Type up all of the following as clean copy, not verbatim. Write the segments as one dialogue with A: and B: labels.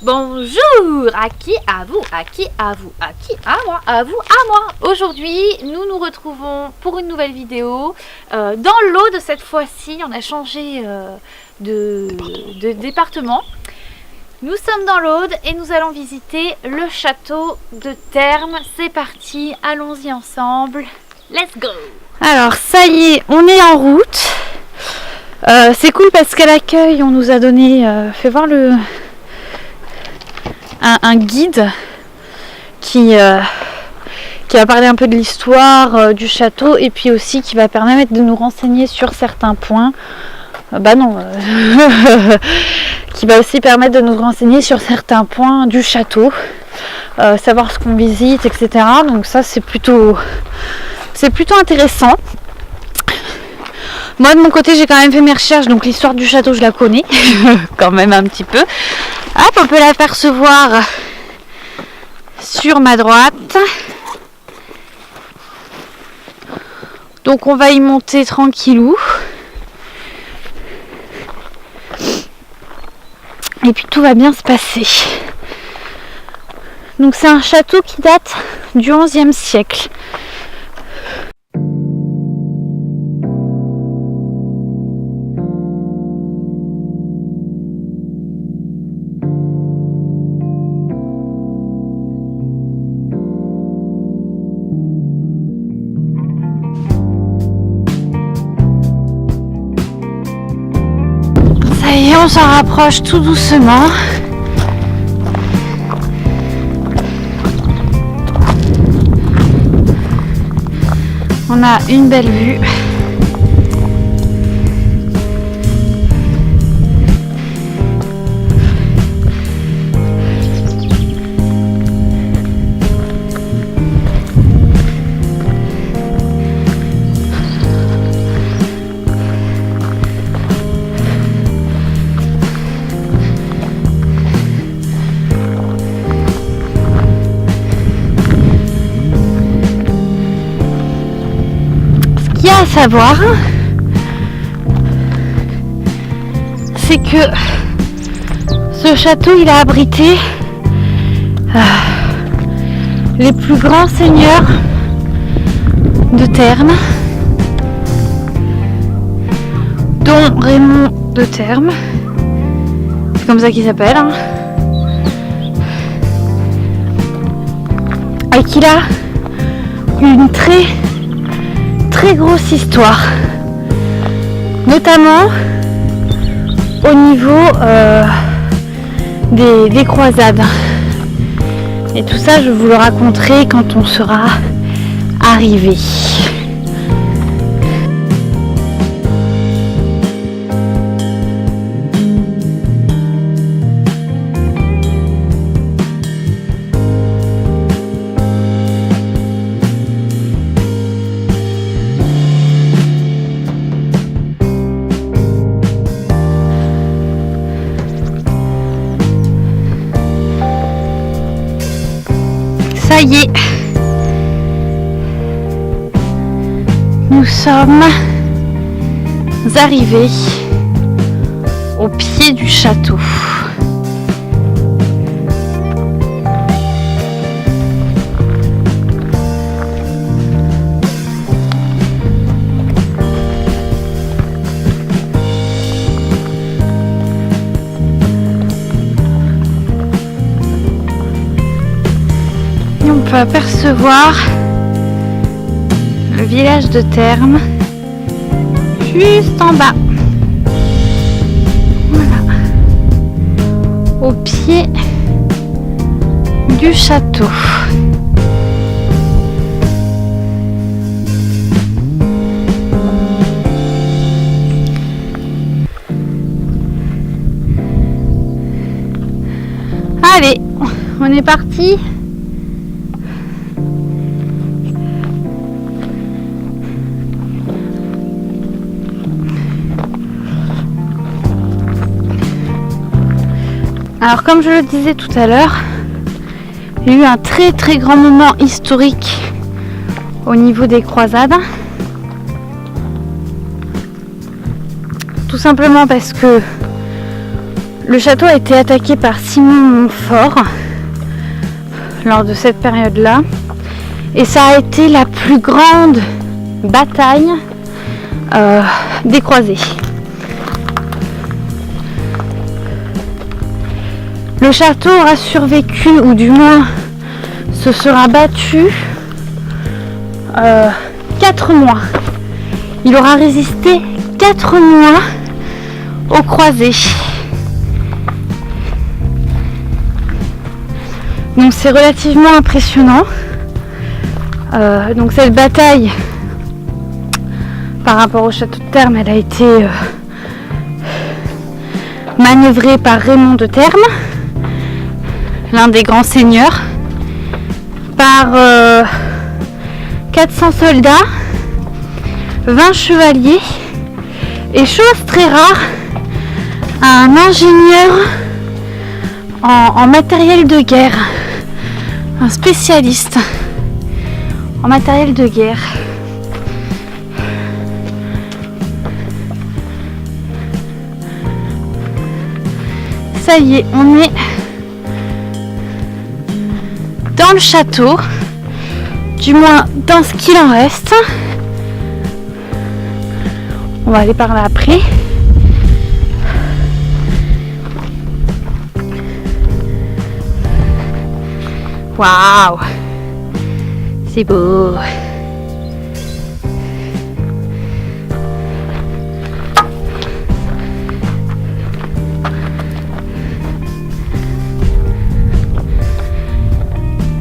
A: Bonjour, à qui, à vous, à qui, à vous, à qui, à moi, à vous, à moi. Aujourd'hui, nous nous retrouvons pour une nouvelle vidéo dans l'Aude cette fois-ci. On a changé de département. Nous sommes dans l'Aude et nous allons visiter le château de Termes. C'est parti, allons-y ensemble. Let's go! Alors, ça y est, on est en route. C'est cool parce qu'à l'accueil, on nous a donné, fait voir un guide qui va parler un peu de l'histoire du château et puis aussi qui va permettre de nous renseigner sur certains points. Qui va aussi permettre de nous renseigner sur certains points du château, savoir ce qu'on visite, etc. Donc ça c'est plutôt intéressant. Moi de mon côté j'ai quand même fait mes recherches, donc l'histoire du château je la connais quand même un petit peu. Hop, on peut l'apercevoir sur ma droite. Donc on va y monter tranquillou. Et puis tout va bien se passer. Donc c'est un château qui date du XIe siècle. Ça y est, on s'en rapproche tout doucement. On a une belle vue. À savoir, c'est que ce château il a abrité les plus grands seigneurs de Termes, dont Raymond de Termes, c'est comme ça qu'il s'appelle, hein. Et qu'il a une très grosse histoire, notamment au niveau des croisades. Et tout ça, je vous le raconterai quand on sera arrivé. Ça y est, nous sommes arrivés au pied du château. On peut apercevoir le village de Termes juste en bas. Voilà. Au pied du château. Allez, on est parti. Alors comme je le disais tout à l'heure, il y a eu un très grand moment historique au niveau des croisades. Tout simplement parce que Le château a été attaqué par Simon Montfort lors de cette période-là. Et ça a été la plus grande bataille des croisés. Le château aura survécu, ou du moins se sera battu 4 mois. Il aura résisté 4 mois aux croisés. Donc c'est relativement impressionnant. Donc cette bataille par rapport au château de Termes, elle a été manœuvrée par Raymond de Termes, l'un des grands seigneurs, par 400 soldats, 20 chevaliers et, chose très rare, un ingénieur en matériel de guerre, un spécialiste en matériel de guerre. Ça y est, on est dans le château, du moins dans ce qu'il en reste. On va aller par là après. Waouh, c'est beau.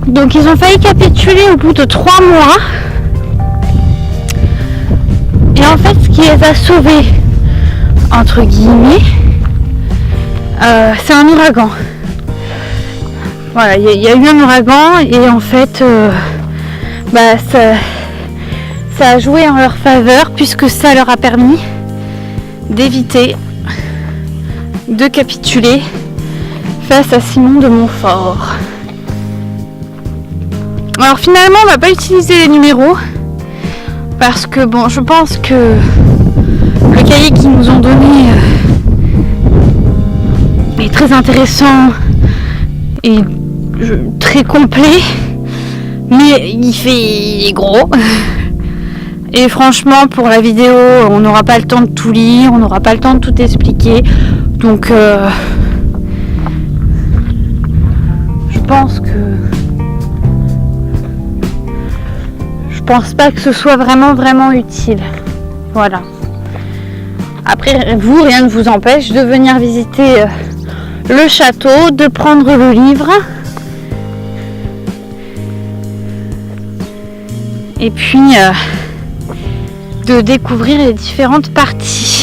A: Donc ils ont failli capituler au bout de 3 mois. Et en fait, ce qui les a sauvés, entre guillemets, c'est un ouragan. Voilà, il y a eu un ouragan et en fait, ça a joué en leur faveur puisque ça leur a permis d'éviter de capituler face à Simon de Montfort. Alors finalement, on va pas utiliser les numéros parce que bon, je pense que le cahier qu'ils nous ont donné est très intéressant et très complet, mais il est gros. Et franchement, pour la vidéo, on n'aura pas le temps de tout lire, on n'aura pas le temps de tout expliquer. Donc, je pense pas que ce soit vraiment utile. Voilà. Après, vous, rien ne vous empêche de venir visiter le château, de prendre le livre. Et puis de découvrir les différentes parties.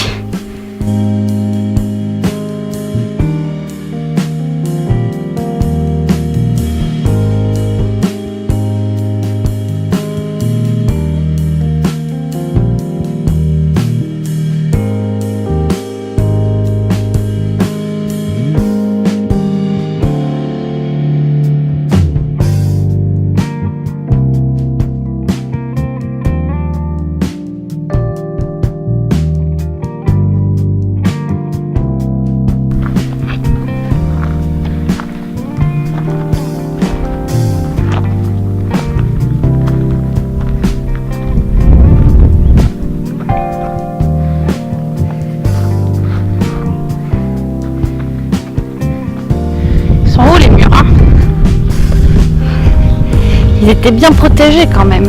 A: Ils étaient bien protégés quand même.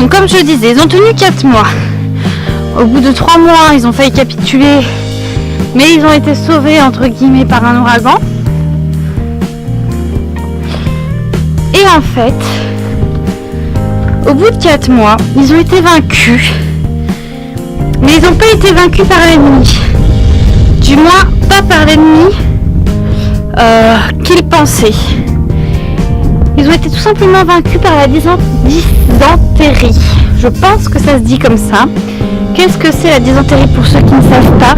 A: Donc comme je disais, ils ont tenu 4 mois. Au bout de 3 mois, ils ont failli capituler, mais ils ont été sauvés entre guillemets par un ouragan. Et en fait, au bout de 4 mois, ils ont été vaincus. Mais ils n'ont pas été vaincus par l'ennemi. Du moins, pas par l'ennemi qu'ils pensaient. Ils ont été tout simplement vaincus par la dysenterie. Je pense que ça se dit comme ça. Qu'est-ce que c'est la dysenterie pour ceux qui ne savent pas?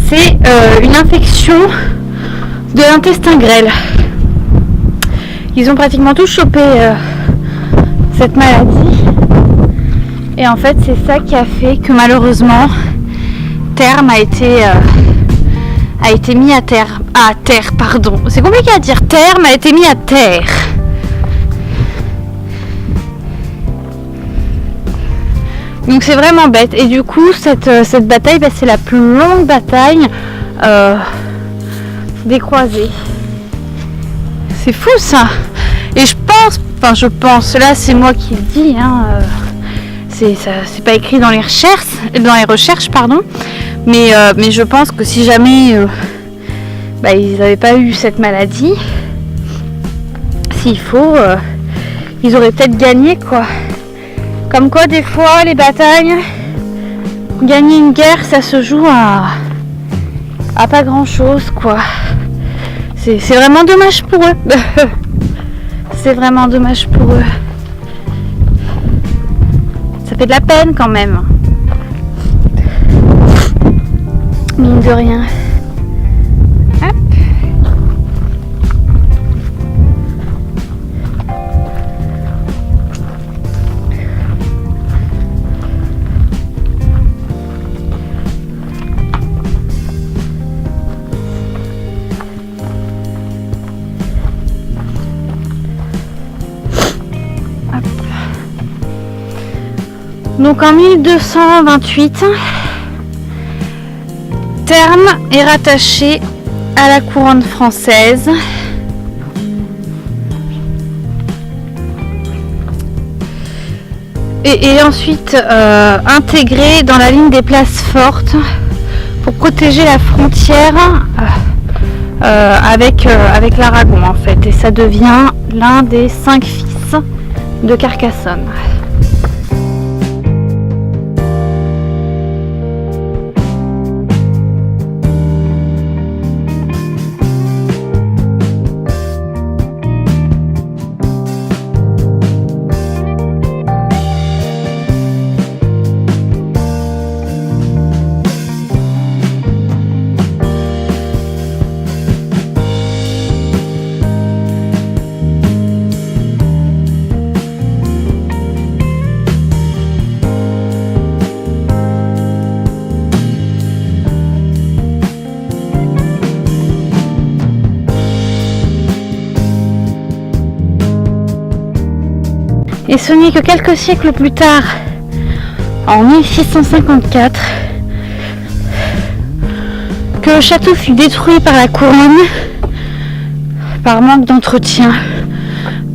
A: C'est une infection de l'intestin grêle. Ils ont pratiquement tous chopé cette maladie. Et en fait, c'est ça qui a fait que malheureusement, terme a été mis à terre. À terre, pardon. C'est compliqué à dire. Terme a été mis à terre. Donc c'est vraiment bête. Et du coup, cette bataille, c'est la plus longue bataille des croisés. C'est fou ça. Et je pense, là c'est moi qui le dis, hein, c'est pas écrit dans les recherches, pardon. Mais je pense que si jamais ils n'avaient pas eu cette maladie, s'il faut, ils auraient peut-être gagné quoi. Comme quoi des fois les batailles, gagner une guerre, ça se joue à pas grand chose quoi. C'est vraiment dommage pour eux. C'est vraiment dommage pour eux. Ça fait de la peine quand même. Mine de rien. Hop. Donc en 1228, Terme est rattaché à la couronne française. Et ensuite intégré dans la ligne des places fortes pour protéger la frontière avec l'Aragon en fait. Et ça devient l'un des 5 fils de Carcassonne. Et ce n'est que quelques siècles plus tard, en 1654, que le château fut détruit par la couronne, par manque d'entretien,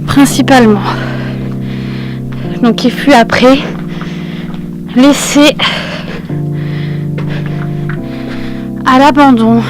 A: principalement. Donc il fut après laissé à l'abandon.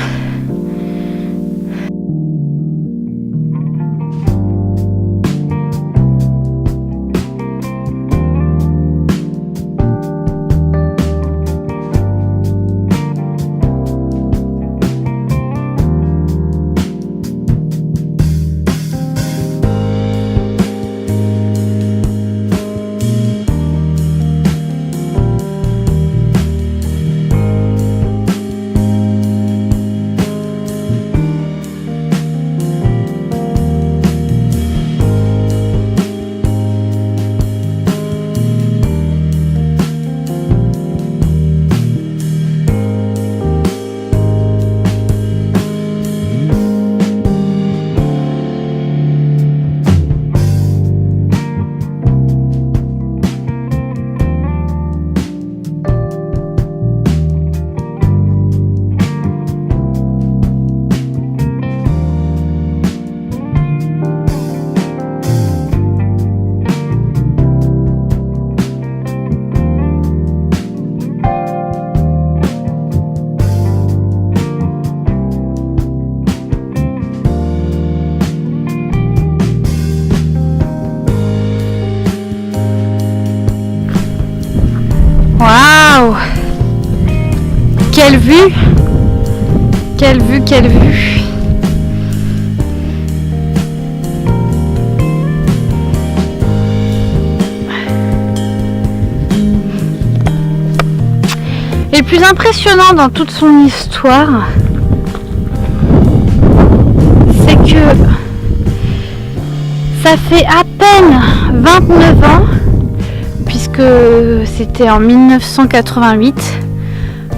A: vue! Quelle vue, quelle vue! Et le plus impressionnant dans toute son histoire, c'est que ça fait à peine 29 ans, puisque c'était en 1988,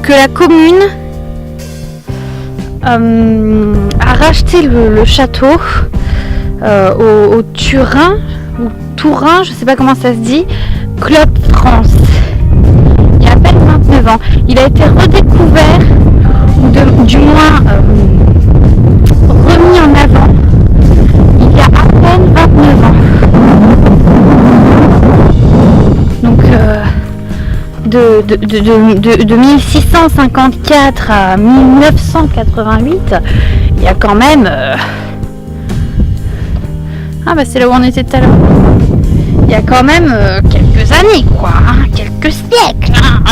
A: que la commune a racheté le château au Turin, ou Tourin, je sais pas comment ça se dit, Club France. Il y a à peine 29 ans. Il a été redécouvert, ou du moins remis en avant, il y a à peine 29 ans. Donc de 1654 à 1988, il y a quand même... Ah bah c'est là où on était tout à l'heure. Il y a quand même quelques années, quoi, hein, quelques siècles. Hein.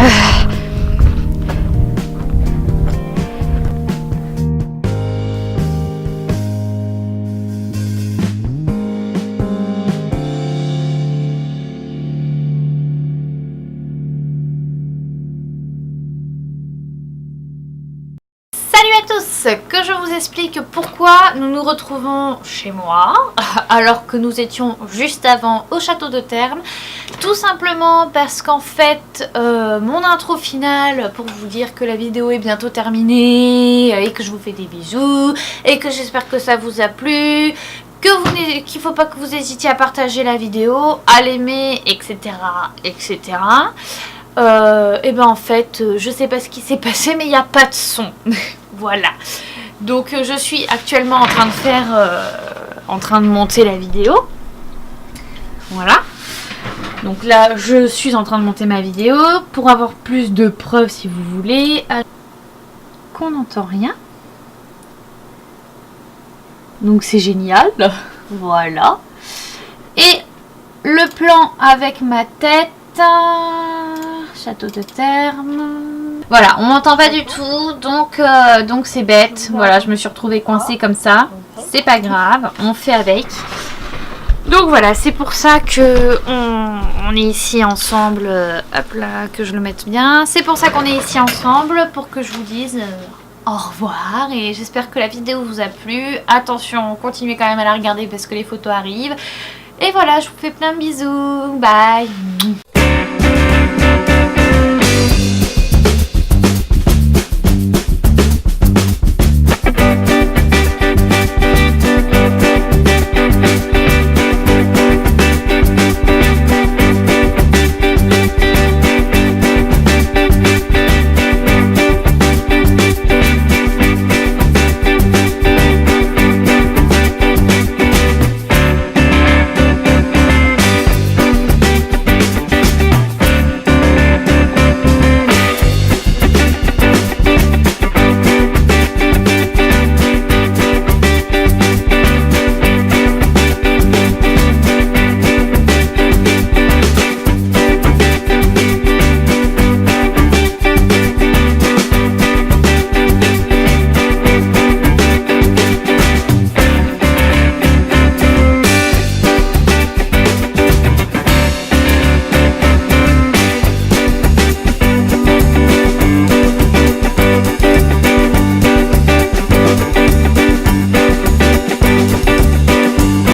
A: Salut à tous, que je vous explique pourquoi nous nous retrouvons chez moi alors que nous étions juste avant au château de Thermes. Tout simplement parce qu'en fait mon intro finale pour vous dire que la vidéo est bientôt terminée et que je vous fais des bisous et que j'espère que ça vous a plu, qu'il faut pas que vous hésitiez à partager la vidéo, à l'aimer, etc. etc. Et ben en fait je sais pas ce qui s'est passé mais il n'y a pas de son. Voilà, donc je suis actuellement en train de faire en train de monter la vidéo. Voilà, donc là je suis en train de monter ma vidéo pour avoir plus de preuves si vous voulez. Qu'on n'entend rien, donc c'est génial. Voilà, et le plan avec ma tête, château de Thermes. Voilà, on m'entend pas du tout, donc c'est bête. Voilà, je me suis retrouvée coincée comme ça. C'est pas grave, on fait avec. Donc voilà, c'est pour ça que on est ici ensemble. Hop là, que je le mette bien. C'est pour ça qu'on est ici ensemble, pour que je vous dise au revoir. Et j'espère que la vidéo vous a plu. Attention, continuez quand même à la regarder parce que les photos arrivent. Et voilà, je vous fais plein de bisous. Bye.